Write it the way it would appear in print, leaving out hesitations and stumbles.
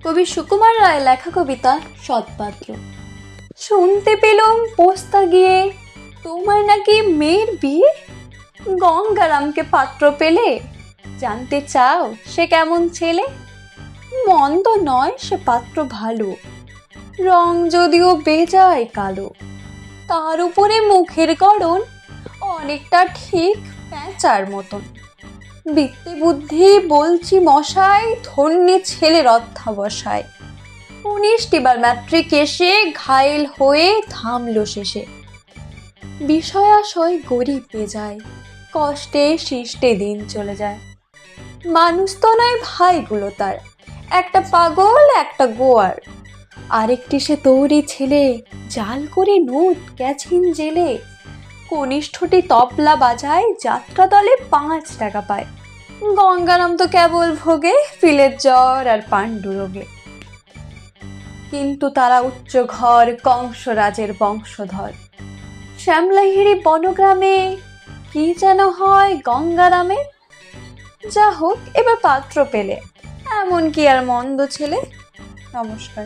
কবি সুকুমার রায় লেখা কবিতা সৎপাত্র। শুনতে পেলাম পোস্তা গিয়ে তোমার নাকি মেয়ের বিয়ে, গঙ্গারামকে পাত্র পেলে, জানতে চাও সে কেমন ছেলে? মন্দ নয় সে পাত্র ভালো, রং যদিও বেজায় কালো, তার উপরে মুখের গড়ন অনেকটা ঠিক প্যাঁচার মতন। বিদ্যে বুদ্ধি বলছি মশাই, ধন্যে ছেলের অধ্যাবসায়। 19টি বার ম্যাট্রিক এসে ঘায়েল হয়ে থামলো শেষে। বিষয় আশয় গরিব বেজায়, কষ্টে শিষ্টে দিন চলে যায়। মানুষ তো নয় ভাইগুলো তার, একটা পাগল একটা গোয়ার, আরেকটি সে তৌরি ছেলে, জাল করে নোট গেছেন জেলে। কনিষ্ঠটি তবলা বাজায়, যাত্রা দলে 5 টাকা পায়। গঙ্গারাম তো কেবল ভোগে পিলের জ্বর আর পাণ্ডু রোগে। কিন্তু তারা উচ্চ ঘর কংসরাজের বংশধর। শ্যামলাহিড়ি বনগ্রামে কি যেন হয় গঙ্গারামে। যা হোক, এবার পাত্র পেলে, এমন কি আর মন্দ ছেলে। নমস্কার।